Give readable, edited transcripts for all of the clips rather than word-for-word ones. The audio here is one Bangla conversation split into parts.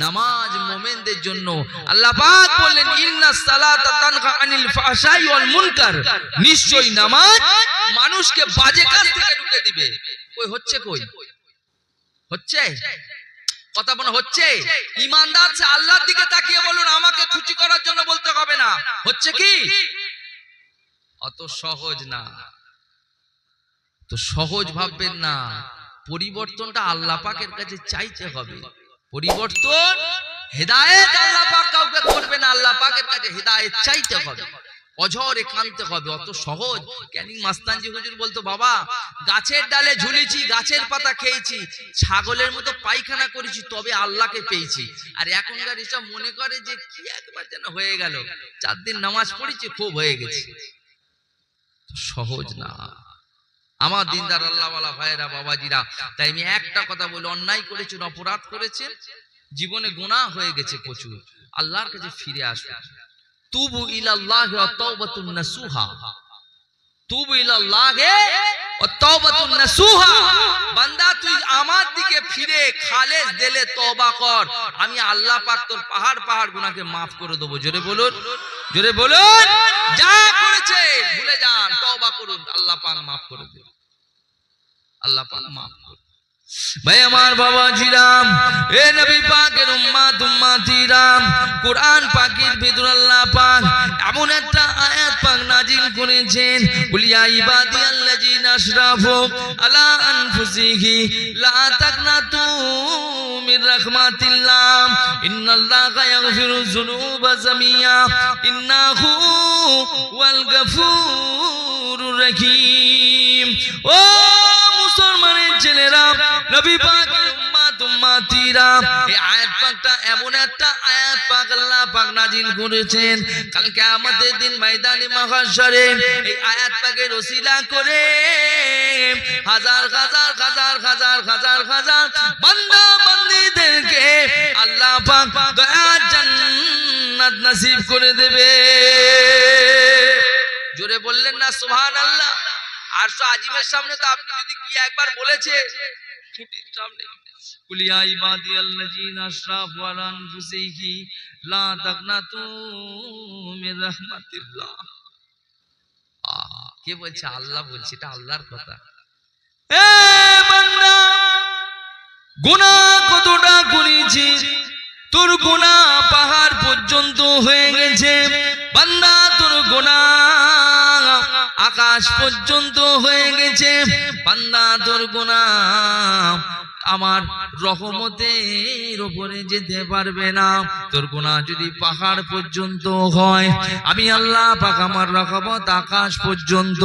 নামাজ মুমিনদের জন্য। আল্লাহ পাক বললেন ইন্নাস সালাতা তানহা আনিল ফাহশাই ওয়াল মুনকার, নিশ্চয়ই নামাজ মানুষকে বাজে কাজ থেকে রুখে দিবে। কই হচ্ছে, কই হচ্ছে কথা বলা হচ্ছে? ঈমানদার সে আল্লাহর দিকে তাকিয়ে বলুন, আমাকে খুশি করার জন্য বলতে হবে না। হচ্ছে কি? অত সহজ না, তো সহজ ভাববেন না। পরিবর্তনটা আল্লাহ পাকের কাছে চাইতে হবে। পরিবর্তন হেদায়েত আল্লাহ পাক কাউকে করবে না, আল্লাহ পাকের কাছে হেদায়েত চাইতে হবে, অঝরে কাঁদতে হবে। অত সহজ? ক্যানিং মাস্তানজি হুজুর বলতো, বাবা গাছের ডালে ঝুলেছি, গাছের পাতা খেয়েছি, ছাগলের মতো পায়খানা করেছি, তবে আল্লাহকে পেয়েছি। আর এখনকার এসব মনে করে যে কি একবার যেন হয়ে গেল, 4 দিন নামাজ পড়েছি খুব হয়ে গেছে। সহজ না আমার দিনদার আল্লাহওয়ালা ভাইয়েরা, বাবাজিরা। তাই আমি একটা কথা বলি, অন্যায় করেছেন, অপরাধ করেছেন, জীবনে গুনাহ হয়ে গেছে প্রচুর, আল্লাহর কাছে ফিরে আসুন। তুবু ইলাল্লাহি ওয়া তাওবাতুন নাসুহা, তুবু ইলাল্লাহি ওয়া তাওবাতুন নাসুহা। বান্দা তুই আমার দিকে ফিরে খালেস দিলে তওবা কর, আমি আল্লাহ পাক তোর পাহাড় পাহাড় গুনাহকে maaf করে দেব। জোরে বলুন, জোরে বলুন। যা করেছে ভুলে যান, তওবা করুন, আল্লাহ পাক maaf করে দেবে, আল্লাহ পাক maaf করে। ভাই আমার বাবাজিরাম, এ নবী পাকের উম্মত উম্মতিরাম, কোরআন পাকের ভিতর আল্লাহ পাক এমন একটা আয়াত পাক নাজিল করেছেন, কুলিয়া ইবাদিয়াল্লাযিনা আসরাফু আলা আনফুসিহি লা তাকনাতু মির রাহমাতিল্লাহ ইন্নাল্লাহা ইয়াগফিরুয যুনুবা জামিয়া ইন্নাহু ওয়াল গফুরুর রহিম। ও মুসলমানের ছেলেরা, নবী পাকের উম্মত উম্মতিরা, এই আয়াত পাকটা এমন একটা আয়াত পাক আল্লাহ পাক নাজিল করেছেন, কাল কিয়ামতের দিন ময়দানে মাহশরে এই আয়াত পাকের ওসিলা করে হাজার হাজার হাজার হাজার হাজার হাজার বান্দা বান্দীদেরকে আল্লাহ পাক দয়ার জান্নাত নসিব করে দেবে। জোরে বললেন না সুবহানাল্লাহ? আরশ আজিমের সামনে তো আপনি যদি গিয়ে একবার বলেছে, খুঁটির সামনে কুলিয়া ইবাদিয়াল্লাযিনা আসরাফু আলা আনফুসিহি লা তাকনাতু মির রাহমাতিল্লাহ। কে বলছে? আল্লাহ বলছে, এটা আল্লাহর কথা। এ বান্দা, গুনাহ কতটা করেছিস? তোর গুনাহ পাহাড় পর্যন্ত হয়ে গেছে। বান্দা, তোর গুনাহ আকাশ পর্যন্ত হয়ে গেছে। বান্দা, তোর গুনাহ আমার রহমতের উপরে যেতে পারবে না। তোর গুনাহ যদি পাহাড় পর্যন্ত হয়, আমি আল্লাহ পাক আমার রহমত আকাশ পর্যন্ত।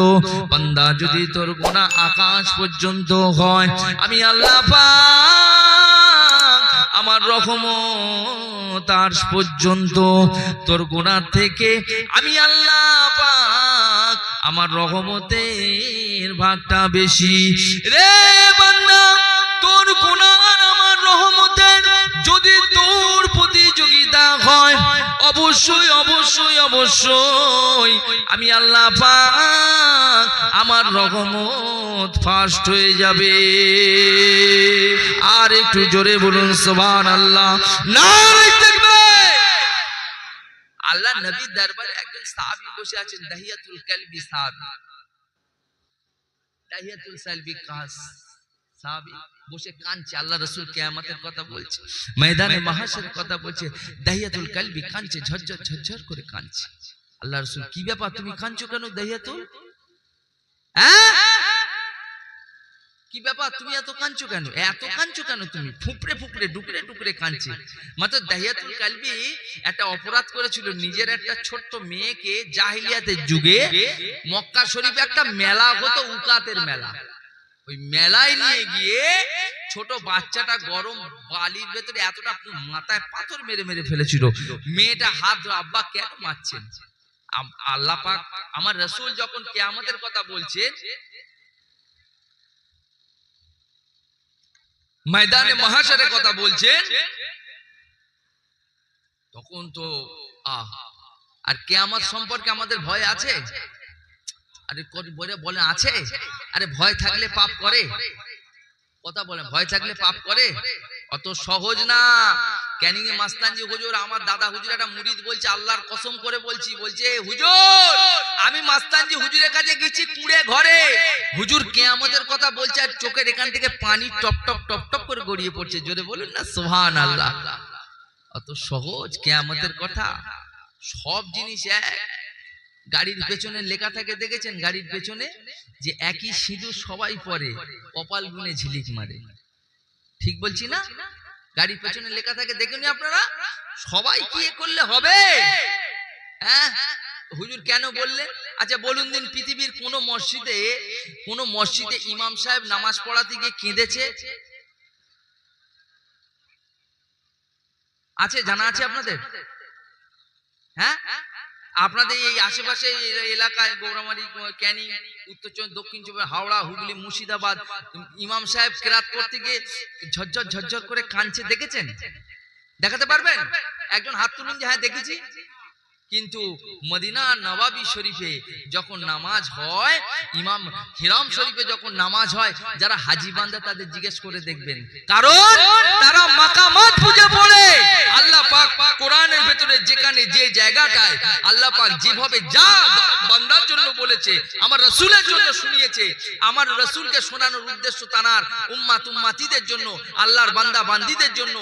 বান্দা, যদি তোর গুনাহ আকাশ পর্যন্ত হয়, আমি আল্লাহ পাক আমার রহমত আরশ পর্যন্ত। তোর গুনাহ থেকে আমি আল্লাহ পাক আমার রহমতের ভাগটা বেশি। রে বান্দা, তোর গুনাহ আর আমার রহমতের যদি তোর প্রতিযোগিতা হয়, অবশ্যই অবশ্যই অবশ্যই আমি আল্লাহ পাক আমার রহমত ফার্স্ট হয়ে যাবে। আর একটু জোরে বলুন সুবহানাল্লাহ। নারে তাকবীর। আল্লাহ নবীর দরবারে একজন সাহাবী বসে আছেন, দাহিয়াতুল কালবি সাহাবী। দাহিয়াতুল কালবি কাস সাহাবী বসে কাঁদছে, আল্লাহ রাসূল কিয়ামতের কথা বলছে, ময়দানে মাহশরের কথা বলছে। দাহিয়াতুল কালবি কাঁদছে, ঝরঝর ঝরঝর করে কাঁদছে। আল্লাহ রাসূল, কি ব্যাপার, তুমি কাঁদছো কেন দাহিয়াতুল? কি ব্যাপার, তুমি এত কাঁদছো কেন? এত কাঁদছো কেন তুমি? ফুপড়ে ফুপড়ে ডুকরে ডুকরে কাঁদছে। মাত্র দাহিয়াতুল কালবি একটা অপরাধ করেছিল, নিজের একটা ছোট্ট মেয়েকে জাহিলিয়াতের যুগে মক্কা শরীফে একটা মেলা হতো, উকাতের মেলা। ওই মেলায় নিয়ে গিয়ে ছোট বাচ্চাটা গরম বালির ভেতরে এতটা মাথায় পাথর মেরে মেরে ফেলেছিল। মেয়েটা হাত ধরে, আব্বা কেন মারছেন? আল্লাহ পাক আমার রাসূল যখন কিয়ামতের কথা বলছেন, ময়দানে মাহশরের কথা বলছেন, তখন তো আর কিয়ামত সম্পর্কে আমাদের ভয় আছে? আরে বলে আছে? আরে ভয় থাকলে পাপ করে? কথা বলেন, ভয় থাকলে পাপ করে? অত সহজ না। ক্যানিং এ মাস্তানজি হুজুর, আমার দাদা হুজুর একটা মুরিদ বলছে, আল্লাহর কসম করে বলছি, বলছে হুজুর আমি মাস্তানজি হুজুরের কাছে গেছি কুড়ে ঘরে, হুজুর কিয়ামতের কথা বলছে আর চোখের এখান থেকে পানি টপ টপ টপ টপ করে গড়িয়ে পড়ছে। জোরে বলুন না সুবহানাল্লাহ। অত সহজ কিয়ামতের কথা, সব জিনিস এক। গাড়ির পেছনে লেখা থাকে দেখেছেন, গাড়ির পেছনে যে একই সিঁদুর সবাই পরে, কপাল গুনে ঝিলিক মারে। ঠিক বলছি না? গাড়ির পেছনে লেখা থাকে দেখেননি আপনারা? সবাই কি এ করলে হবে? হ্যাঁ, হুজুর কেন বললেন? আচ্ছা বলুন দিন, পৃথিবীর কোন মসজিদে ইমাম সাহেব নামাজ পড়াতে গিয়ে কেঁদেছে? আছে, জানা আছে আপনাদের? হ্যাঁ, আপনাদের এই আশেপাশে এলাকায় গৌরামারি, ক্যানিং, উত্তর চব্বিশ, দক্ষিণ চব্বিশ, হাওড়া, হুগলি, মুর্শিদাবাদ, ইমাম সাহেব কেরাত করতে গিয়ে ঝরঝর ঝরঝর করে কাঁদছে, দেখেছেন? দেখাতে পারবেন? একজন হাত তুলুন যে হ্যাঁ দেখেছি। কিন্তু মদিনা নবাবী শরীফে যখন নামাজ হয়, ইমাম হিরাম শরীফে যখন নামাজ হয়, যারা হাজি বান্দা তাদের জিজ্ঞেস করে দেখবেন, কারণ তারা মাকামাত বুঝে পড়ে। আল্লাহ পাক কোরআনের ভেতরে যেখানে যে জায়গাটায় আল্লাহ পাক যেভাবে যা বান্দার জন্য বলেছে, আমার রাসূলের জন্য শুনিয়েছে, আমার রাসূলকে শোনানোর উদ্দেশ্য তানার উম্মাত উম্মাতিদের জন্য, আল্লাহর বান্দা বান্দীদের জন্য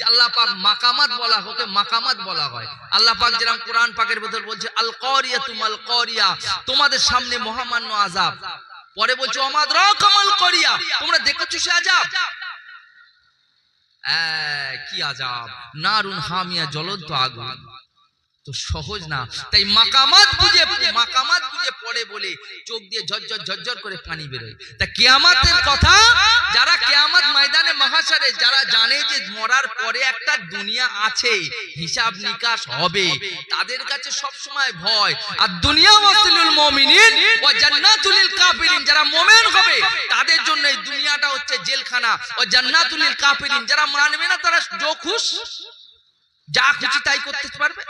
আল্লাহ পাক মাকামাত বলা হতে মাকামাত বলা হয়। আল্লাহ পাক যেরকম কোরআন পাকের ভেতর বলছে আল কারিয়াতু মাল কারিয়া, তোমাদের সামনে মহামান্য আযাব, পরে বলছে ওমাদরাকামাল কারিয়া, তোমরা দেখেছো সে আযাব? কি আযাব? নারুন হামিয়া, জ্বলন্ত আগুন। তো সহজ না, তাই মাকামাত বুঝে পড়ে বলে চোখ দিয়ে ঝরঝর ঝরঝর করে পানি বেরোয়। তা কিয়ামতের কথা, যারা কিয়ামত ময়দানে মাহশারে যারা জানে যে মরার পরে একটা দুনিয়া আছে, হিসাব নিকাশ হবে, তাদের কাছে সব সময় ভয়। আর দুনিয়া ওয়াসিলুল মুমিনিন ওয়া জান্নাতুল লিল কাফিরিন, যারা মুমিন হবে তাদের জন্য এই দুনিয়াটা হচ্ছে জেলখানা। ওয়া জান্নাতুল লিল কাফিরিন, যারা মানবে না তারা যা খুশি তাই করতে পারবে।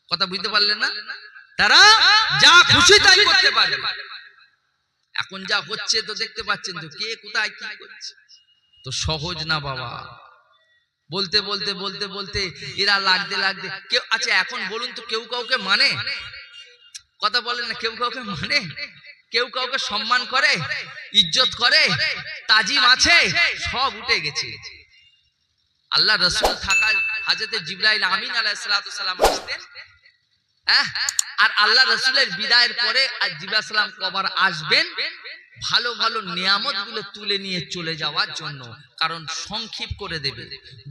কথা বুঝতে পারলেন না? তারা যা খুশি তাই করতে পারবে। এখন যা হচ্ছে তো দেখতে পাচ্ছেন তো, কে কোথায় কি করছে। তো সহজ না বাবা। বলতে বলতে বলতে বলতে এরা লাগতে লাগতে কেউ, আচ্ছা এখন বলুন তো, কেউ কাউকে মানে? কথা বলেন না, কেউ কাউকে মানে? কেউ কাউকে সম্মান করে, ইজ্জত করে, তাজিম আছে? সব উঠে গেছে। আল্লাহ রাসূল থাকা হযরত জিবরাইল আমিন আলাইহিস সালাতু সালাম আসতেন, আর আল্লাহ রাসূলের বিদায়ের পরে আর জিবরাইল সালাম কবার আসবেন ভালো ভালো নিয়ামত গুলো তুলে নিয়ে চলে যাওয়ার জন্য, কারণ সংক্ষেপ করে দেবে।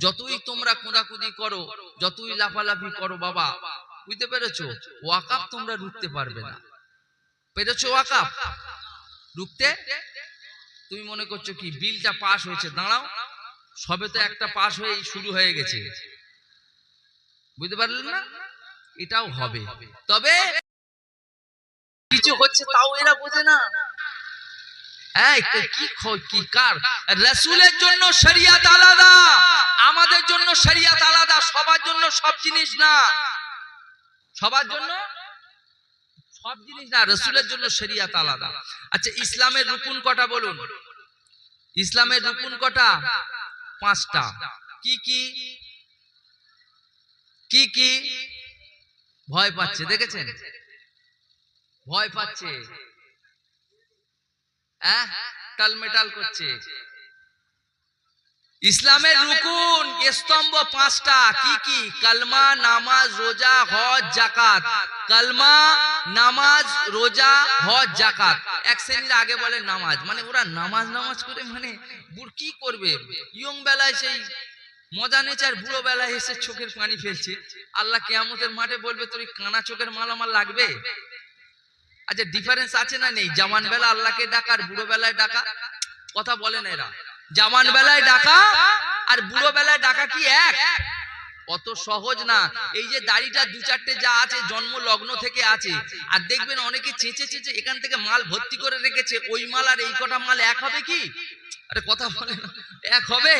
যতই তোমরা কোদাকুদি করো, যতই লাফালাফি করো বাবা, বুঝতে পেরেছো, ওয়াকাফ তোমরা রুখতে পারবে না। পেরেছো ওয়াকাফ রুখতে? তুমি মনে করছো কি বিলটা পাস হয়েছে, দাঁড়াও, সবে তো একটা পাস হয়ে শুরু হয়ে গেছে, বুঝতে পারলেন না? এটাও হবে, তবে কিছু হচ্ছে তাও এরা বোঝে না। কি কার? রাসূলের জন্য শরিয়ত আলাদা, আমাদের জন্য শরিয়ত আলাদা। সবার জন্য সব জিনিস না, সবার জন্য সব জিনিস না, রাসূলের জন্য শরিয়ত আলাদা। আচ্ছা ইসলামের রুকুন কটা বলুন? ইসলামের রুকুন কটা? 5টা। কি কি কি কি? ভয় পাচ্ছে, দেখেছেন? ভয় পাচ্ছে, টালমেটাল করছে। ইসলামের রুকুন স্তম্ভ 5টা। কি কি? কালমা, নামাজ, রোজা, হজ, যাকাত। কালমা, নামাজ, রোজা, হজ, যাকাত। এক শ্রেণীর আগে বলে নামাজ, মানে ওরা নামাজ করে মানে কি করবে? ইয়ং বেলায় সেই মজা নেছে, আর বুড়ো বেলায় এসে চোখের পানি ফেলছে। আল্লাহ কিয়ামতের মাঠে বলবে তোর কানা চোখের মাল আমার লাগবে? আচ্ছা ডিফারেন্স আছে না নেই? জামান বেলা আল্লাহকে ডাকা আর বুড়ো বেলায় ডাকা, কথা বলেন এরা। জামান বেলায় ডাকা আর বুড়ো বেলায় ডাকা কি এক? অত সহজ না। এই যে দাড়িটা 2-4টে যা আছে জন্ম লগ্ন থেকে আছে, আর দেখবেন অনেকে চেঁচে চেঁচে এখান থেকে মাল ভর্তি করে রেখেছে, ওই মাল আর এই কটা মাল এক হবে কি? আরে কথা বলে না, এক হবে?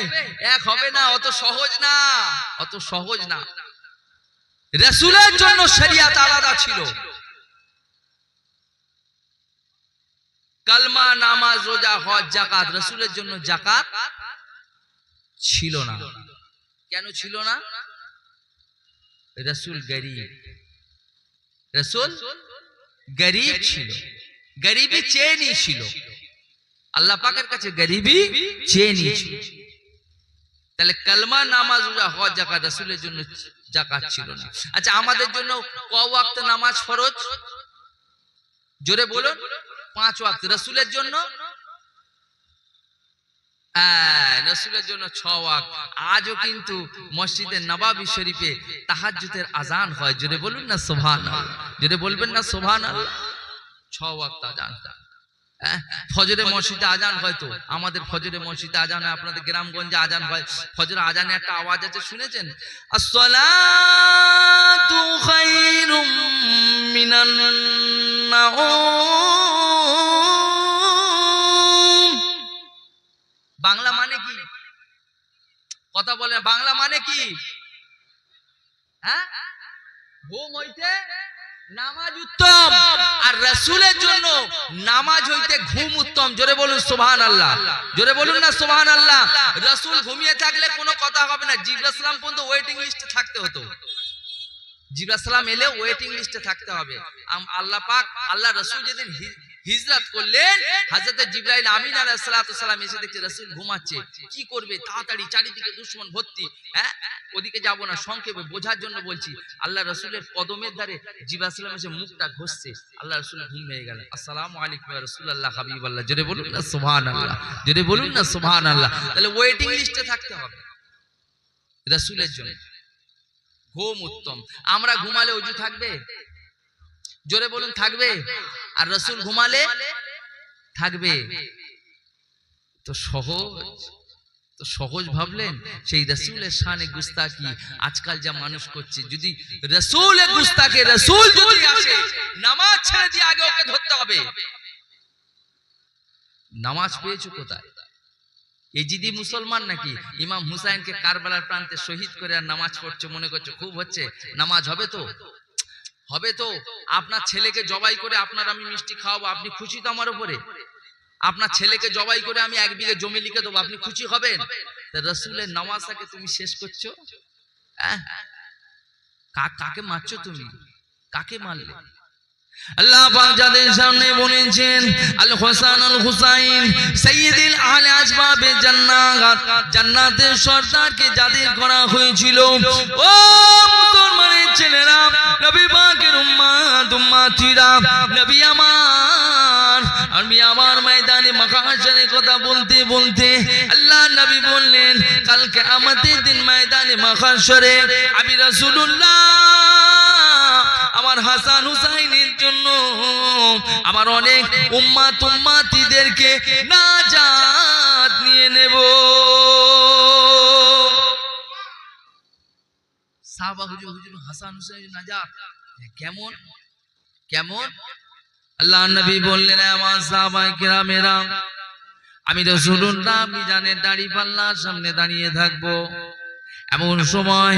এক হবে না, অত সহজ না, অত সহজ না। রাসূলের জন্য শরিয়ত আলাদা ছিল। কালমা, নামাজ, রোজা, হজ, যাকাত, রাসূলের জন্য যাকাত ছিল না। কেন ছিল না? রাসূল গরীব, রাসূল গরীব ছিল, গরীবী চেয়ে নিয়েছিল, আল্লাহ পাকের কাছে গরীবী চেয়ে নিয়েছিল। তাহলে কালমা, নামাজ, রোজা, হজ, যাকাত রাসূলের জন্য যাকাত ছিল না। আচ্ছা, আমাদের জন্য ক ওয়াক্ত নামাজ ফরজ? জোরে বলুন। 5 ওয়াক্ত। রাসূলের জন্য রাসূলের জন্য 6 ওয়াক্ত। আজও কিন্তু মসজিদে নববী শরীফে তাহাজ্জুদের আজান হয়। জোরে বলুন না সুবহানাল্লাহ, জোরে বলবেন না সুবহানাল্লাহ। 6 ওয়াক্ত আজান। ফজরে মসজিদে আজান হয়, তো আমাদের ফজরে মসজিদে আজান হয়, আপনাদের গ্রামগঞ্জে আজান হয়। ফজরে আজানে একটা আওয়াজ আছে, শুনেছেন? আসসালাতু খায়রুম মিনান নাওম। বাংলা মানে কি? কথা বলে, বাংলা মানে কি? হ্যাঁ, ঘুম হইতে নামাজ উত্তম, আর রাসূলের জন্য নামাজ হইতে ঘুম উত্তম। জোরে বলুন সুবহানাল্লাহ, জোরে বলুন না সুবহানাল্লাহ। রাসূল ঘুমিয়ে থাকলে কোনো কথা হবে না। জিবরাইল সালাম পর্যন্ত ওয়েটিং লিস্টে থাকতে হতো। জিবরাইল সালাম এলে ওয়েটিং লিস্টে থাকতে হবে। আল্লাহ পাক, আল্লাহ রাসূল যেদিন হিজরত করলেন, হযরত জিবরাইল আমিন আলাইহিস সালাতু সালাম এসে দেখছে রাসূল ঘুমাচ্ছে। কি করবে? তাড়াতাড়ি, চারিদিকে দুশমন ভর্তি। ওদিকে যাব না, সংক্ষেপে বোঝার জন্য বলছি। আল্লাহ রাসূলের কদমের ধারে জিবরাইল সালাম এসে মুখটা ঘষছে, আল্লাহ রাসূল ঘুম ভেঙে গেল। আসসালামু আলাইকুম ইয়া রাসূলুল্লাহ হাবিবাল্লাহ। জোরে বলুন না সুবহানাল্লাহ, জোরে বলুন না সুবহানাল্লাহ। তাহলে ওয়েটিং লিস্টে থাকতে হবে রাসূলের জন্য। ঘুম উত্তম। আমরা ঘুমালে ওযু থাকবে? জোরে বলুন থাকবে? আর রাসূল ঘুমালে থাকবে? তো সহজ ভাবলেন? সেই রাসূলের শানে গুস্তাখি আজকাল যা মানুষ করছে। যদি রাসূলের গুস্তাখে, রাসূল যদি আসে, নামাজ ছেড়ে দিয়ে আগে ওকে ধরতে হবে। নামাজ পেয়েছো কোথায়? এজিদি মুসলমান নাকি? ইমাম হুসাইনকে কারবালার প্রান্তে শহীদ করে আর নামাজ পড়ছে, মনে করছে খুব হচ্ছে। নামাজ হবে তো? হবে তো? আপনার ছেলেকে জবাই করে আপনার আমি মিষ্টি খাওয়াবো, আপনি খুশি তো আমার উপরে? আপনার ছেলেকে জবাই করে আমি 1 বিঘে জমি লিখে দেবো, আপনি খুশি হবেন? রাসূলের নামাজটাকে তুমি শেষ করছো। কাকে মারছো তুমি? কাকে মারলে? আল্লাহ পাক যাদের সামনে বলেছেন আল হাসান আল হুসাইন সাইয়্যিদুল আহলে আসবাবে জান্নাত, জান্নাতের সরদারকে যাদের করা হয়েছিল, ও মুসলমানের ছেলেরা, নবী পাকের উম্মত উম্মতিরা, নবী আমার ময়দানে মাহশারের কথা বলতে বলতে আল্লাহ নবী বললেন, কাল কিয়ামতের দিন ময়দানে মাহশারে আমি রাসূলুল্লাহ আমার হাসান হুসাইনের জন্য আমার অনেক উম্মত উম্মতিদেরকে নাজাত নিয়ে নেব। সাহাবা হুজুর হাসান হুসাইনের নাজাত কেমন কেমন? আল্লাহ নবী বললেন, আমার সাহাবায়ে কেরামেরা, আমি রাসূলুল্লাহ মিজানের দাড়ি পাল্লার সামনে দাঁড়িয়ে থাকবো। এমন সময়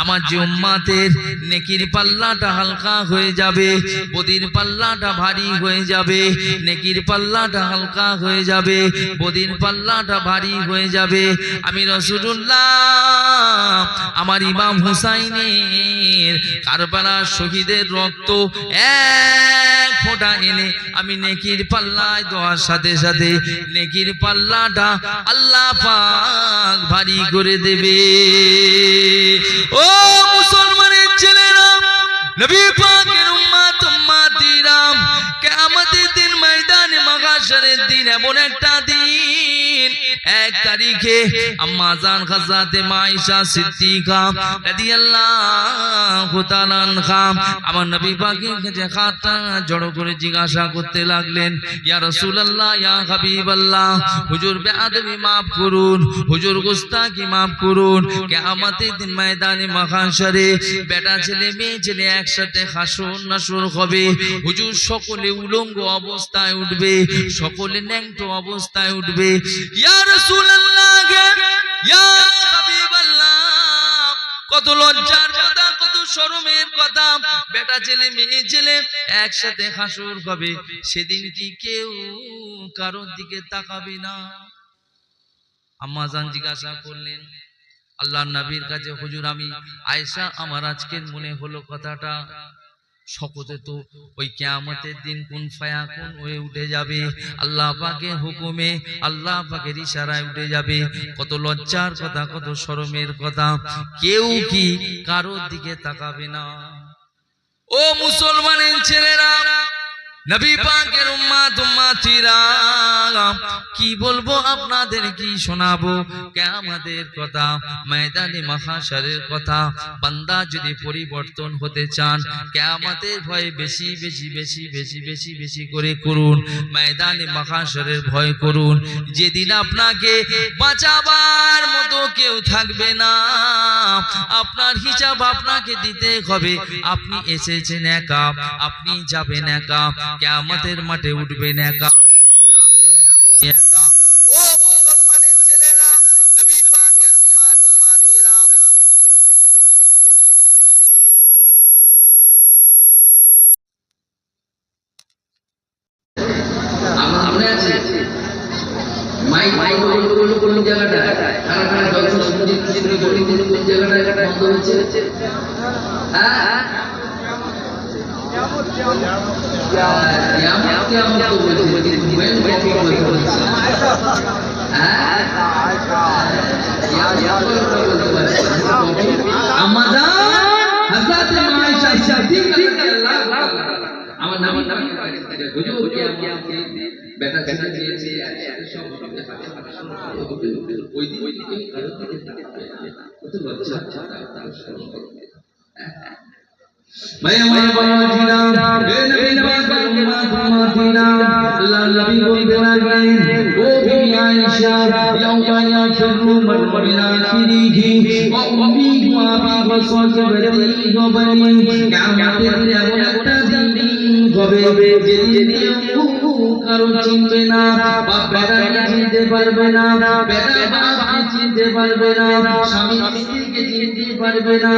আমার যে উম্মতের নেকির পাল্লাটা হালকা হয়ে যাবে, বদির পাল্লাটা ভারী হয়ে যাবে। নেকির পাল্লাটা হালকা হয়ে যাবে, বদির পাল্লাটা ভারী হয়ে যাবে। আমি রাসূলুল্লাহ আমার ইমাম হুসাইনের কারবালার শহীদের রক্ত এক ফোঁটা এনে আমি নেকির পাল্লায় দেওয়ার সাথে সাথে নেকির পাল্লাটা আল্লাহ পাক ভারী করে দেবে। ও মুসলমানের ছেলেরা, নবী পাকের উম্মত উম্মতিরা, কিয়ামতের দিন ময়দানে মাহশারের দিন এমন একটা দিন, 1 তারিখে আম্মা জান হযরতে আয়েশা সিদ্দিকা রাদিয়াল্লাহু তাআলা আনহা আমার নবী পাকের কাছে হাতটা জড়ো করে জিজ্ঞাসা করতে লাগলেন, ইয়া রাসূলুল্লাহ, ইয়া হাবিবাল্লাহ, হুজুর বেয়াদবি মাফ করুন, হুজুর গুস্তাখি মাফ করুন। কিয়ামতের দিন ময়দানে মাহশারে বেটা ছেলে মেয়ে ছেলে একসাথে হাসর নাসর হবে। হুজুর সকলে উলঙ্গ অবস্থায় উঠবে, সকলে ন্যাংটো অবস্থায় উঠবে। ইয়া রাসূলুল্লাহ, ইয়া হাবিবাল্লাহ, কত লজ্জার কথা, কত শরমের কথা। বেটা ছেলে মেয়ে ছেলে একসাথে হাসর হবে, সেদিন কি কেউ কারোর দিকে তাকাবে না? আম্মা জান জিজ্ঞাসা করলেন আল্লাহর নবীর কাছে, হুজুর আমি আয়েশা আমার আজকের মনে হলো কথাটা শপথে তো ওই কিয়ামতের দিন কুন ফায়াকুন হয়ে উঠে যাবে, আল্লাহ পাকের হুকুমে আল্লাহ পাকের ইশারায় উঠে যাবে। কত লজ্জার কথা, কত শরমের কথা, কেউ কি কারোর দিকে তাকাবে না। ও মুসলমানের ছেলেরা, নবী পাকের উম্মত উম্মতিরা, কি বলবো আপনাদের, কি শোনাবো কিয়ামতের কথা, ময়দানে মাহশারের কথা। বান্দা যদি পরিবর্তন হতে চান, কিয়ামতের ভয় বেশি বেশি বেশি বেশি বেশি বেশি করে করুন, ময়দানে মাহশারের ভয় করুন। যেদিন আপনাকে বাঁচাবার মতো কেউ থাকবে না, আপনার হিসাব আপনাকে দিতে হবে। আপনি এসেছেন একা, আপনি যাবেন একা, কিয়ামতের মাঠে উঠবেন একা। ও মুসলমানের ছেলেরা, নবী পাকের উম্মত উম্মতিরা, আমরা আছি মাইক বন্ধ কোন জায়গাটায়, কারা কারা দর্শক সঙ্গীত চিত্রে বলি কোন জায়গাটায় বন্ধ হচ্ছে? হ্যাঁ আমার নাম বেটা বেটা দিয়েছে ওই দিকে ভাই আমার বাবাজিরা, এ নবী পাকের উম্মত উম্মতিরা, আল্লাহর নবী বলতে লাগলেন, ও বিবি আয়েশা, ইয়াউমা ইয়াফিরু মার'উ মিন আখিরিহি ওয়া উম্মিহি ওয়া আবিহি ওয়া সাহিবাতিহি ওয়া বানিহি। কিয়ামতের দিন এমন একটা দিন হবে যেদিন কারো চিনবে না, বাপ বেটাকে চিনতে পারবে না, বেটা বাপকে চিনতে পারবে না, স্বামী স্ত্রীকে চিনতে পারবে না,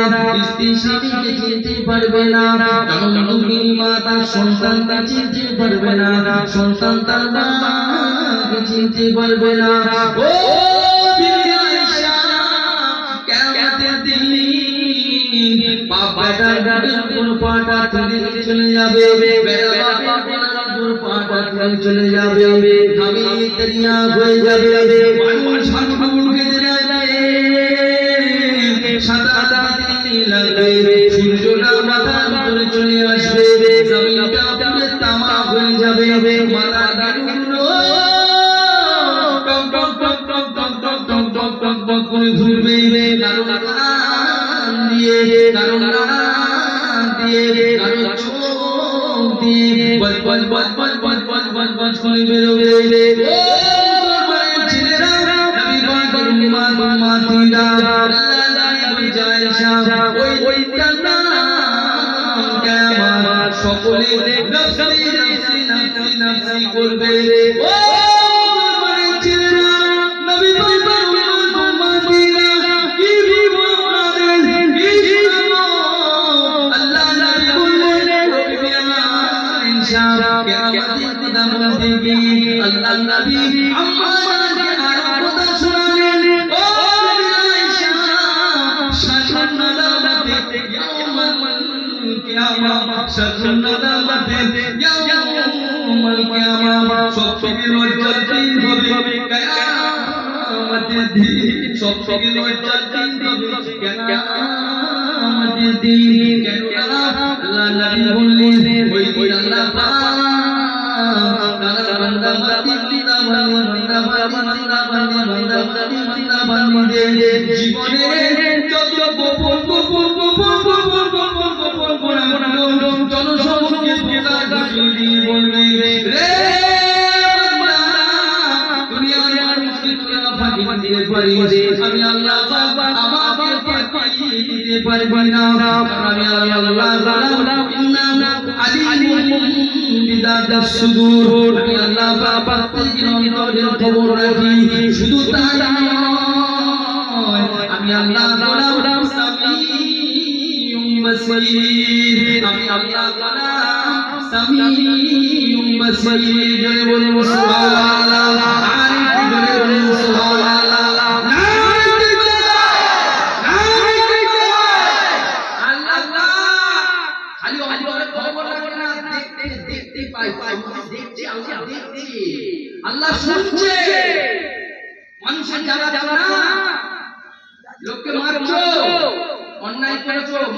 স্ত্রী স্বামীকে চিনতে পারবে না, জননী মা তার সন্তানকে চিনতে পারবে না, সন্তান তার মাকে চিনতে পারবে না। ও বিবি আয়েশা, কিয়ামতের দিন বাপ বেটার গাড়ির উপর পাটা তুলে চলে যাবে, বেটা বাপের উপর পাটা তুলে চলে যাবে, আমি দরিয়া হয়ে যাবে, মানুষ হাঁটু বেঁধে যাবে, সাদা দিন লাগবে, সূর্যটা মাথার উপরে চলে আসবে, জমিনটা পুরো তামা হয়ে যাবে, মাথার গাড়িগুলো টক টক টক টক টক টক টক টক টক টক করে ঘুরবে, কারণ কান দিয়ে, কারণ নাক দিয়ে, কারণ চোখ দিয়ে বল বল বল বল বল বল বল বল করে বেরোবে। ও মুসলমানের ছেলেরা, নবী পাকের উম্মত উম্মতিরা, ওই কিয়ামত সকলে নফসি নফসি নফসি নফসি করবে। ও মুসলমানের ছেলেরা, নবী পাকের উম্মত উম্মতিরা, কি বিপদের কি আল্লাহ নবী বললেন, ও বিবি আয়েশা, কিয়ামতের কথা বলতে গিয়ে আল্লাহ নবী আম্মা জানকে আরো কথা শোনালেন। ও বিবি আয়েশা, শাশুর নাদামতে ইয়াউমাল কিয়ামা, শাশুর নাদামতে ইয়াউমাল কিয়ামা, সবথেকে লজ্জার দিন হবে কিয়ামতের দিন, সবথেকে লজ্জার দিন হবে কিয়ামতের দিন। কেন আল্লাহ নবী বললেন, ওই দিন আল্লাহ পাক তার বান্দা বান্দিদের জীবনে যত গোপন গোপন গোপন গোপন গোপন গোপন গোপন জনসমক্ষে দিয়ে বলবে, রে বান্দা, দুনিয়ার মানুষকে তোরা ফাঁকি দিতে পারিস, আমি আল্লাহ পাক আমাকে ফাঁকি দিতে পারবি না, আমি আল্লাহ আলিমুম বিযাতিস সুদূর, আমি আল্লাহ পাক প্রত্যেকের অন্তরের খবর রাখি। শুধু তাই নয়, আমি আল্লাহ গোলাম সামিউম বাসীর, আমি আল্লাহ গোলাম সামিউম বাসীর। জয় বলুন সুবহানাল্লাহ, আরেকটু জোরে বলুন সুবহানাল্লাহ।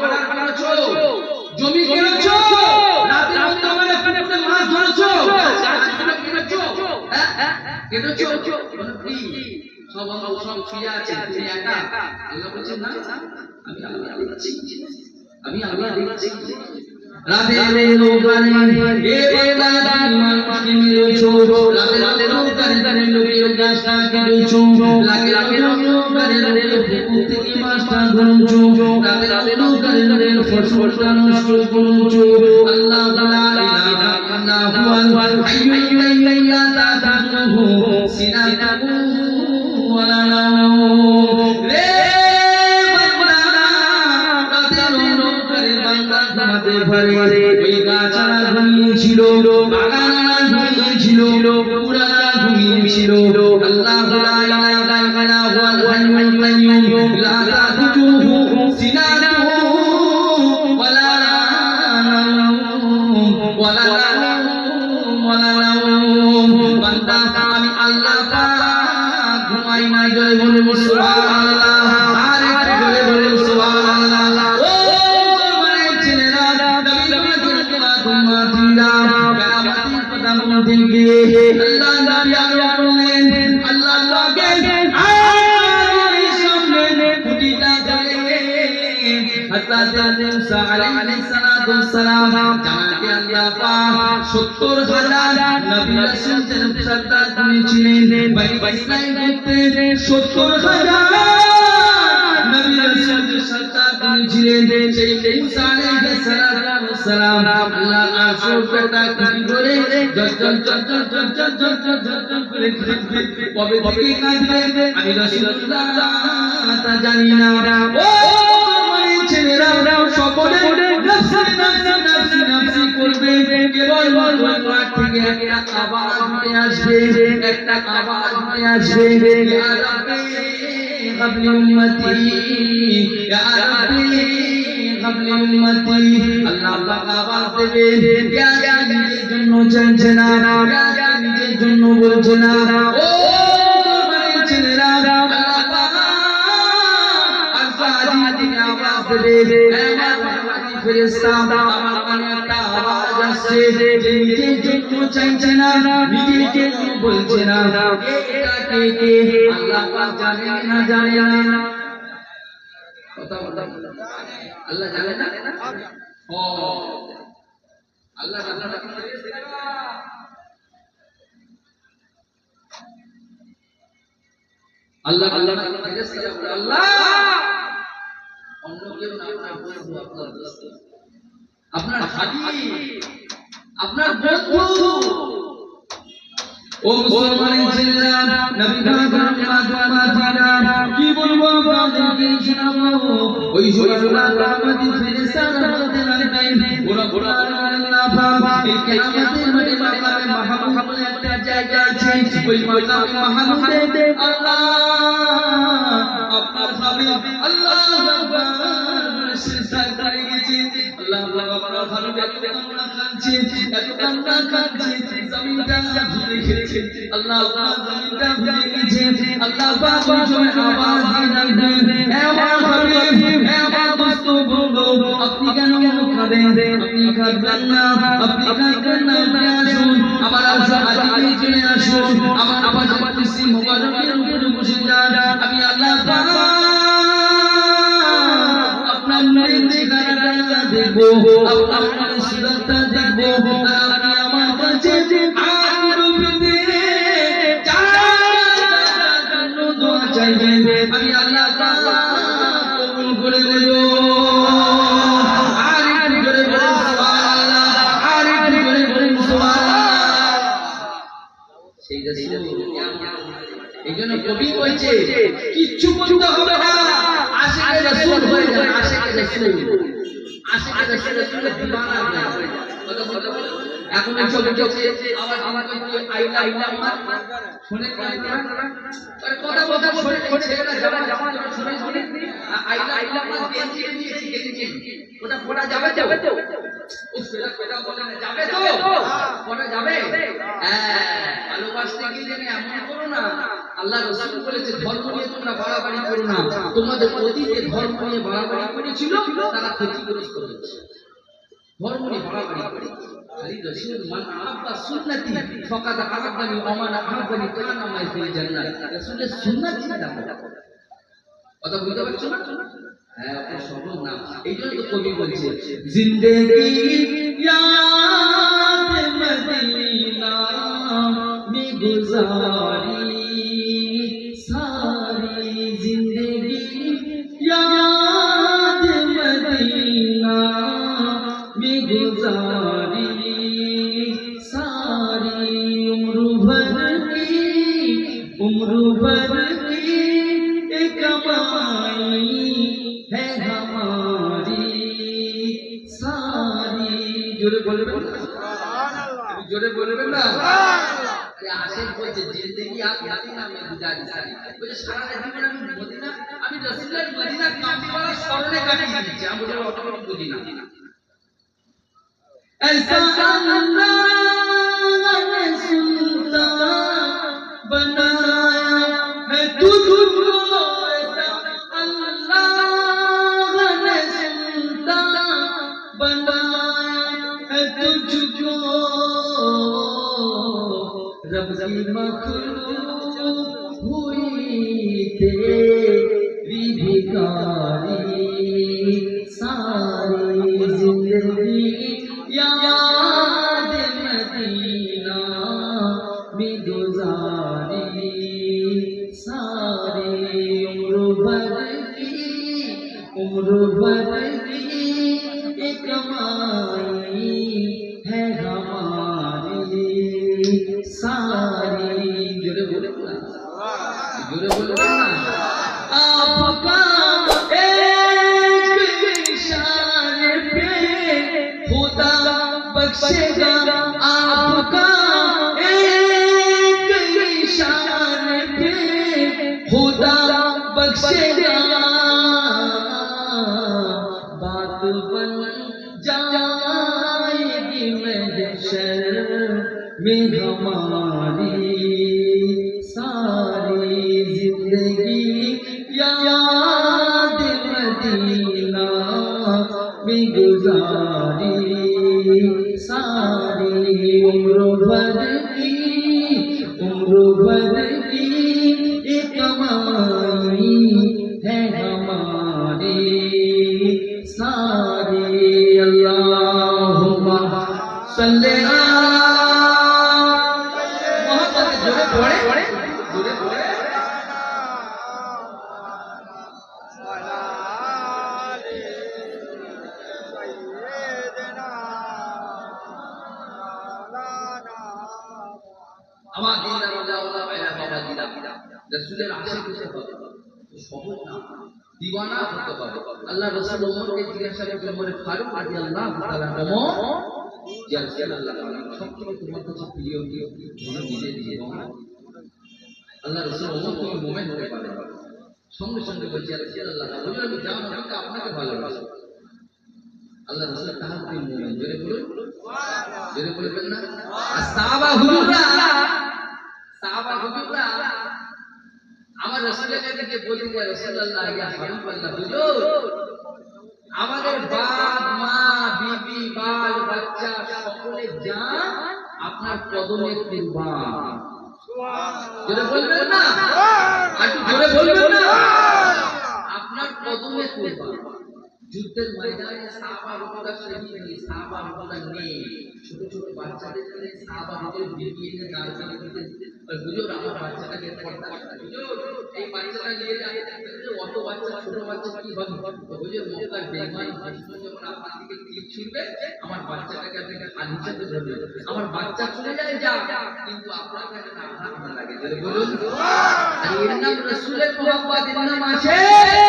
ভাড়া করেছো, জমি কিনেছো, রাতের অন্ধকারে পুকুরে মাছ ধরেছো, কেটেছো, সব সব শুয়ে আছে, তুমি একা। আল্লাহ বলছেন না, আমি আল্লাহ দেখছি, আমি আল্লাহ দেখছি। রাতের নৌকারে এ বান্দা মানুষকে মেরেছো, রাতের নৌকারে লোকের গাছটা কেটেছো, রাতের নৌকারে লোকের পুকুর থেকে মাছটা ধরেছো, রাতের নৌকারে লোকের ফসলটা নষ্ট করেছো। আল্লাহ লা ইলাহা ইল্লাল্লাহুল হাইয়ুল কাইয়্যুম লা তাখুযুহু সিনাতুন ওয়ালা নাওম। রে ঘুমাতে পারে, ওই গাছারা ঘুমিয়েছিল, বাগানারা ঘুমিয়েছিল, পুরানা ঘুমিয়েছিল। আল্লাহ লা ইলাহা ইল্লাল্লাহুল হাইয়ুল কাইয়্যুম লা তাখুযুহু সিনাতুন ওয়ালা নাওম। বান্দা আমি আল্লাহ পাক ঘুমাই না, জয় বলে সুবহানাল্লাহ। আর একটু জোরে বলে সুবহানাল্লাহ। আমি রাসূলুল্লাহ তা জানি না। ও ছেলেরা সকলে নাফসি নাফসি নাফসি করবে, কেবল তোমার থেকে একটা আওয়াজ উঠে আসবে, একটা আওয়াজ উঠে আসবে, ইয়া রাব্বি হাবলি উম্মতি, ইয়া রাব্বি হাবলি উম্মতি। আল্লাহ পাক আওয়াজ দেবে, ইয়া নিজের জন্য চাইছে না, ইয়া নিজের জন্য বলছে না। ও ছেলেরা আল্লাহ পাক আজকে আওয়াজ দেবে, ফেরেশতা আমার কানে একটা আওয়াজ আসছে, যে নিজের জন্য চাইছে না, নিজের জন্য বলছে না। এটা কে? আল্লাহ পাক জানে না, জানে না। কথা বলতে আল্লাহ জানে না। ও আল্লাহ আল্লাহ আল্লাহ আল্লাহ আল্লাহ অন্য কেউ না, আপনার বন্ধু, আপনার দোস্ত, আপনার হাবিব, আপনার বন্ধু। ও মুসলমানের ছেলেরা, নবী পাক মাদিনা কি বলবো আপনাদেরকে শোনাবো। ওই সময় রাহমাতের ফেরেশতারা বলতে লাগলেন, ওরা আল্লাহ পাক এই কিয়ামতের মাঠে মাকামে মাহমুদ বলে একটা জায়গা আছে, ওই মাকামে মাহমুদে আল্লাহ আপনার হাবিব আল্লাহ আকবার সিজদা করে গেছে। আল্লাহ আপনার হাবিব এত কান্না কাঁদছে, এত কান্না কাঁদছে, জমিনটা ভিজে গেছে। আল্লাহ পাক জমিনটা ভিজে গেছে। আল্লাহ পাক ওই সময় আওয়াজ দিয়ে ডাকলেন, হে আমার হাবিব, হে আমার দোস্ত বন্ধু, আপনি কেন কাঁদেন? আপনি কাঁদবেন না, আপনি কাঁদবেন না, আপনি আসুন, আমার আজকে চলে আসুন, আমার আবার কৃষি মোবারকের উপরে বসে যান। আমি আল্লাহ পাক আপনার নূরের চেহারাটা দেখবো, আপনার সুরতটা দেখবো, আর আপনি আমার কাছে আমি আল্লাহ কবুল করে দেব। আর একটু করে বলুন সুবহানাল্লাহ, আর একটু করে বলুন সুবহানাল্লাহ। সেই রাসূল, এই জন্য কবি বলছে কিচ্ছু বলতে হবে না, আশিকে রাসূল হয়ে যান, আশিকে রাসূল, আশিকে রাসূলের দিওয়ানা হয়ে যান। এখন সব চলছে আবার আইলা আইলা শুনে কথা কথা শুনে ছেলেরা জামা শুনে শুনে আইলা আইলা দিয়েছি ওটা পড়া যাবে তো? ও সেটা বলে না, যাবে তো? পড়া যাবে? হ্যাঁ, ভালোবাসতে গিয়ে এমন করো না, আল্লাহ রাসূল বলেছে ধর্ম নিয়ে তোমরা বাড়াবাড়ি করো না, তোমাদের অতীতে ধর্ম নিয়ে বাড়াবাড়ি করেছিল তারা ক্ষতিগ্রস্ত হয়েছে। ধর্ম নিয়ে বাড়াবাড়ি করে আলী রাসূল মান আহাব্বা সুন্নতি ফাকাদ আহাব্বানি ওয়া মান আহাব্বানি কানা মাই ফিল জান্নাহ। রাসূলের সুন্নাত চিন্তা করো, কথা বুঝতে পারছো না? হ্যাঁ, আপনার সবল না। এই জন্য তো কবি বলছে জিন্দেগি ইয়াদ মদিনা মে গুজারি সারি জিন্দেগি याद मदीना में गुजारी सारी उम्र भर की एक कमाई है हमारी सारी। जोरे बोलबेन ना, जोरे बोलबेन ना। आशिक বলছে জিন্দেগি আপ মদিনা में गुजारी सारी, বলে সারা জীবন আমি মদিনা, আমি রাসূলের মদিনা কামলিওয়ালা স্মরণে কাটিয়ে দিয়েছি। আমি বলে অত বুঝি না। ऐसा अल्लाह ने सुल्तान बनाया है तुझको, ऐसा अल्लाह ने सुल्तान बनाया है तुझको, रब की मखलूक हुई तेरी भिखारी सारी जिंदगी याद मदीना में गुजारी सारी उम्र भर की एक कमाई है हमारी सारी। जोरे बोले ना, जोरे बोले ना। आपका एक इशारे पे खुदा बख्शेगा, आपका एक इशारे पे खुदा बख्शेगा, बात बन जाएगी महशर में हमारी सारी जिंदगी याद मदीना में गुजारी सारी उम्र भर की एक कमाई है हमारी सारी। अल्लाहुम्मा सल्ले मोहब्बत जोरे पड़े जोरे पड़े। আমার দিনদার আল্লাহ ভাইরা বাবা দিদা রাসূলের আশিক হতে হবে, সহজ না, দিওয়ানা হতে হবে। আল্লাহ রাসূল ওমরকে জিজ্ঞাসা করলেন, ওমর ফারুক রাদিয়াল্লাহু তাআলা ওমর, ইয়া রাসূলুল্লাহ সবচেয়ে তোমার কাছে প্রিয় কি? ওমর নিজে দিয়ে আল্লাহ রাসূল ওমর তুমি মুমিন হতে পারে, সঙ্গে সঙ্গে বলছে ইয়া রাসূলুল্লাহ হুজুর আমি জান আমি আপনাকে ভালোবাসি। আল্লাহ রাসূল তাহার প্রিয় মুমিন, জোরে বলুন সুবহানাল্লাহ, জোরে বলবেন না। আর সাহাবা হুজুররা আমার রাসূলের কাছে গিয়ে বললেন ইয়া রাসূলুল্লাহ ইয়া হাবিবাল্লাহ হুজুর আমাদের বাপ মা বিবি বাল বাচ্চা সকলে জান আপনার কদমে কুরবান। সুবহানাল্লাহ, জোরে বলবেন না, একটু জোরে বলবেন না। আপনার কদমে কুরবান। যুদ্ধের ময়দানে সাহাবা হুজুররা শহীদ হয়ে সাহাবা হুজুররা নেই, ছোট ছোট বাচ্চাদের নিয়ে সাহাবা হুজুর বিবিয়ে নিয়ে দাঁড় করিয়ে দিতেন, হুজুর আমার বাচ্চাটাকে পর্দা হুজুর এই বাচ্চাটা নিয়ে যান, অত বাচ্চা ছোট বাচ্চা কি হবে? হুজুর মক্কার বেঈমান মুশরিক যখন আপনার দিকে তীর ছুঁড়বে আমার বাচ্চাটাকে আপনি খালি হিসেবে ধরবেন, আমার বাচ্চা চলে যায় যা, কিন্তু আপনার কাছে আঘাত না লাগে। বলুন সুবহানাল্লাহ। আর এর নাম রাসূলের মুহাব্বত, এর নাম আছে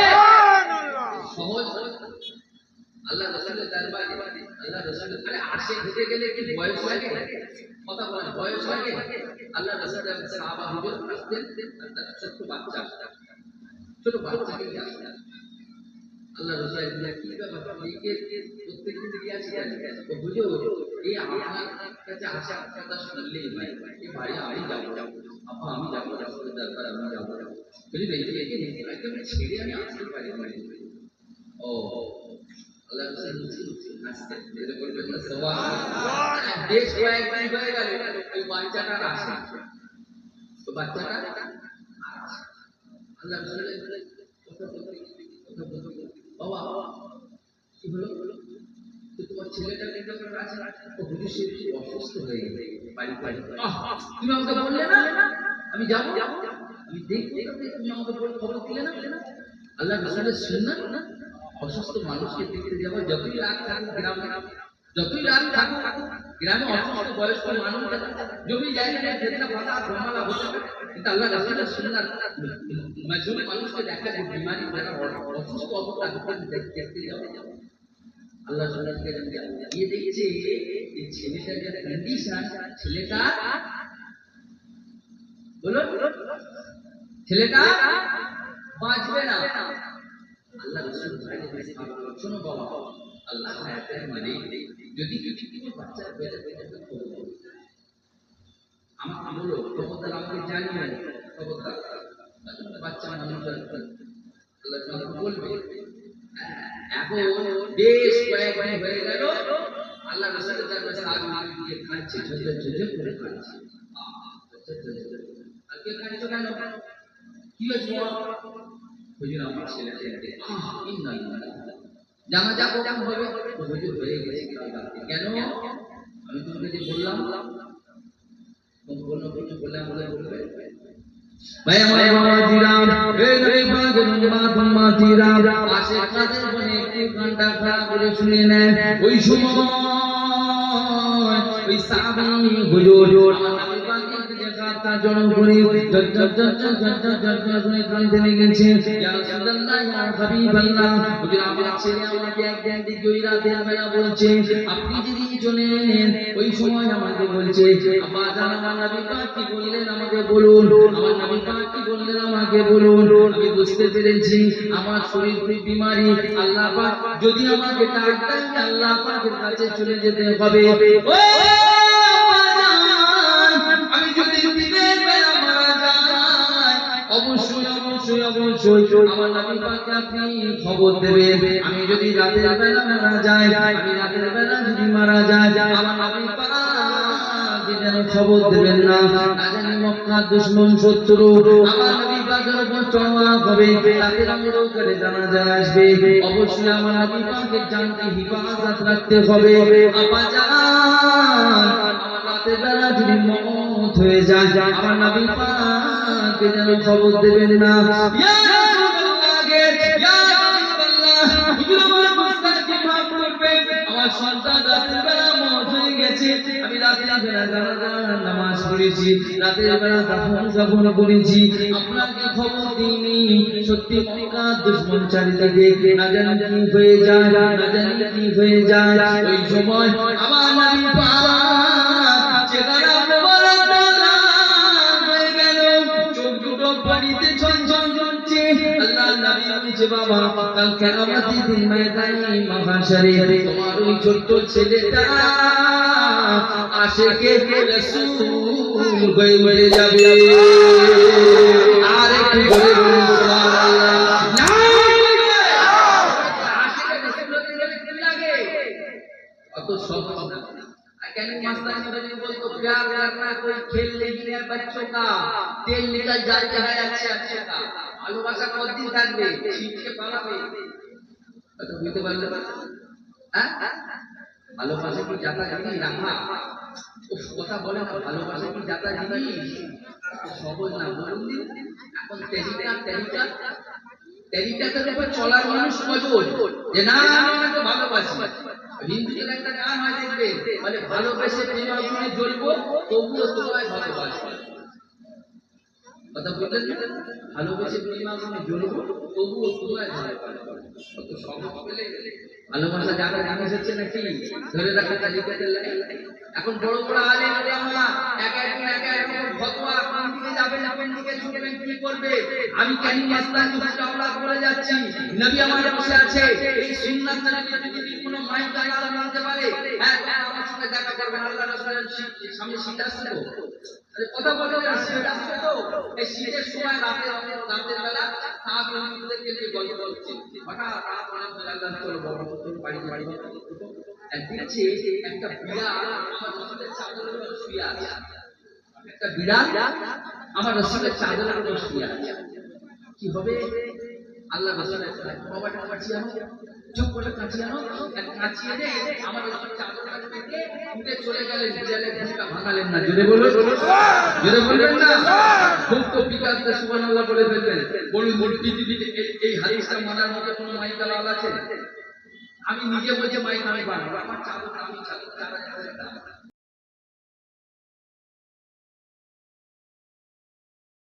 সুবহানাল্লাহ। সহজ আল্লাহ রাসূলের দরবারে আল্লাহ রাসূল আরে আশিক হতে গেলে কি বয়স লাগে? কথা বলেন, বয়স লাগে? আল্লাহ রাসূলের সাহাবা হুজুর আসতেন, ছোট বাচ্চা ছোটকে আসতেন, আল্লাহ রাসূল বললেন কি ব্যাপার একে প্রত্যেকদিন দিয়ে আসি তো হুজুর এই আপনার কাছে আসার কথা শুনলেই ভাই এই বাড়ি আমি যাব, আপা আমি যাবো রাসূলের দরবার, আমি যাবো। বলি একে একেবারে ছেড়ে আমি আসতে পারি না। ও আল্লাহ রাসূল হাসতেন, এটা বলবেন না সুবহানাল্লাহ। বেশ কয়েকদিন হয়ে গেল ওই বাচ্চাটা আসে, তো বাচ্চাটা আল্লাহ রাসূলের কথা বলতে বাবা কি হলো, তো তোমার ছেলেটা দেখতে আছে, ও হুজুর সে অসুস্থ হয়ে গেছে বাড়ি বাড়ি। তুমি আমাকে বললে না আমি যাবো, আমি দেখবো, তুমি আমাকে খবর দিলে না। আল্লাহ রাসূলের সুন্নাত না, অসুস্থ মানুষকে দেখতে যাওয়া, যতই রাগ থাকুক গ্রামে, যতই রাগ থাকুক গ্রামে অসুস্থ বয়স্ক মানুষ জমি জায়গায় যেটা ভাষা জমালা হতে পারে, কিন্তু আল্লাহ রাসূলের সুন্নাত মাজুর মানুষকে দেখা যায় বিমারি যারা অসুস্থ অবস্থা দেখতে যাওয়া। আল্লাহ রাসূলকে গিয়ে দেখছে এই ছেলেটার যে কন্ডিশন, ছেলেটা বলো ছেলেটা বাঁচবে না। আল্লাহ রাসূল শোনো বাবা, আল্লাহ হায়াতের মানে যদি কিছু বাচ্চা বেঁচে আমাকে বলো, খবরদার আমাকে জানিয়ে খবরদার, বাচ্চা মানুষ আল্লাহ বলবে। এখন বেশ কয়েকদিন হয়ে গেল, আল্লাহ রাসূলের দরবারে সাহাবী দিয়ে খাচ্ছে, ঝরঝর ঝরঝর করে খাচ্ছে। আর কে খাচ্ছে কেন, কি হয়েছে হুজুর আমার ছেলেকে জানা যাবো কেমন হবে, হুজুর হয়ে গেছে কেন, আমি তোমাকে যে বললাম কোনো কিছু বললাম বলবে ভাই আমার বাবাজিরা, এই নবী পাকের উম্মতিরা পাশে কাদের বনে একটু ঘন্টা খারাপ করে শুনে নেন। ওই সময় ওই সাহাবী হুজুর আমার নবী পাকের দিকে কাঁধটা জড়ো করে করে কাঁদতে লেগেছে। ইয়া রাসূলুল্লাহ, ইয়া হাবিবাল্লাহ, হুজুর আমার ছেলে আমাকে একদিন দিকে ওই রাতের বেলা বলছে আপনি যদি চলে এলেন, ওই সময় আমাকে বলছে আব্বা জান আমার নবী পাক কি বললেন আমাকে বলুন, আমার নবী পাক কি বললেন আমাকে বলুন। আমি বুঝতে পেরেছি আমার শরীর খুব বিমারি, আল্লাহ পাক যদি আমাকে ডাক দেন আল্লাহ পাকের কাছে চলে যেতে হবে। আমি যদি দিনের বেলা মারা যাই অবশ্যই অবশ্যই অবশ্যই আমার নবী পাককে আপনি খবর দেবেন। আমি যদি রাতের বেলা মারা যাই, আমি রাতের বেলা যদি মারা যাই আমার নবী পাক যেন খবর দেবেন না, না জানি মক্কার দুশমন শত্রু আমার নবী পাকের উপর চড়াও হবে, তাদের আমরাও করে জানাজা আসবে। অবশ্যই আমার নবী পাকের জানকে হিফাজত রাখতে হবে। আপা জান আমার রাতের বেলা যদি মওত হয়ে যায় আমার নবী পাককে যেন খবর দেবেন না। ইয়া রাসূলুল্লাহ, ইয়া হাবিবাল্লাহ, হুজুর আমার গুনাহকে মাফ করবেন, আমার সন্তান রাতের বেলা মওত হয়ে গেছে, আমি রাতের বেলা জানাজা নামাজ পড়েছি, রাতের বেলা দাফন করেছি, আপনাকে খবর দিইনি। সত্যি মক্কার দুশমন চারিদিকে না জানি কি হয়ে যায়, না জানি কি হয়ে যায়। ওই সময় আমার নবী পাক চেহারা মোবারক লাল হয়ে গেল, চোখ দুটো পানিতে ঝলঝল করছে। আল্লাহ নবী বলছে বাবা কাল কিয়ামতের দিন ময়দানে মাহশারে তোমার ওই ছোট্ট ছেলেটা আশিকে রাসূল হয়ে উঠে যাবে। আর একটু বলে বলুন সুবহানাল্লাহ। না আশিকে রাসূল হতে গেলে কি লাগে, অত সহজ না। कहने मस्तानी बनी बोलतो प्यार करना कोई खेल नहीं है बच्चों का, तेल निकल जाता है अच्छे अच्छे का। ভালোবাসা কতদিন থাকবে, শিখে পালাবে, কত বুঝতে পারলে হ্যাঁ। ভালোবাসা কি জাতা জিনিস রাখা, ও কথা বলে না, ভালোবাসা কি জাতা জিনিস সহজ না বলুন দিন। এখন তেরিকাতের উপর চলার মানুষ মজবুত যে না আমি তো ভালোবাসি। হিন্দুদের একটা গান হয় দেখবে, মানে ভালোবেসে প্রেম আগুনে জ্বলবো তবুও তোমায় ভালোবাসবো। কথা বললেন না, ভালোবেসে প্রেম আগুনে জ্বলবো তবুও তোমায় ভালোবাসবো। কত সহজ পেলে ভালোবাসা জানা জিনিস হচ্ছে নাকি ধরে রাখা তালিকাতের লাইন। এখন বড় বড় আলেম ওলামা একা একা ফতোয়া কোন দিকে যাবেন কোন দিকে ছুটবেন কি করবে, আমি কেন মাস্তানি চাওলা করে যাচ্ছি, নবী আমার বসে আছে, এই সুন্নাত নবী যদি কোনো মাইক গান মানতে পারে হ্যাঁ আমার সঙ্গে দেখা করবেন, আল্লাহ রাসূলের সামনে শিখে আসবো। কথা বলে শীত আসছে তো, এই শীতের সময় রাতের বেলা সাহাবীদেরকে নিয়ে গল্প করছে। হঠাৎ তারা অনেক বেলা চলো বাবা বাড়ি একদিন একটা বিড়াল আমার রসুলের চাদরের উপর শুয়ে আছে। একটা বিড়াল আমার রসুলের চাদরের উপর শুয়ে আছে। কি হবে? আল্লাহ রসুলের বাবাটা কাছে আনো, চুপ করে কাছে আনো, কাছে এনে আমার রসুলের চাদরটা থেকে উঠে চলে গেলেন, বিড়ালের ভূমিকা ভাঙালেন না। জোরে বলুন, জোরে বলবেন না? খুব তো বিকাশে সুবহানাল্লাহ বলে ফেলবেন। বলুন পৃথিবীতে এই হাদিসটা মানার মতো কোনো মাইকালাল আছে? আমি নিজে বলছি মাইক আমি বানাবো, আমার চাদর আমি চাদর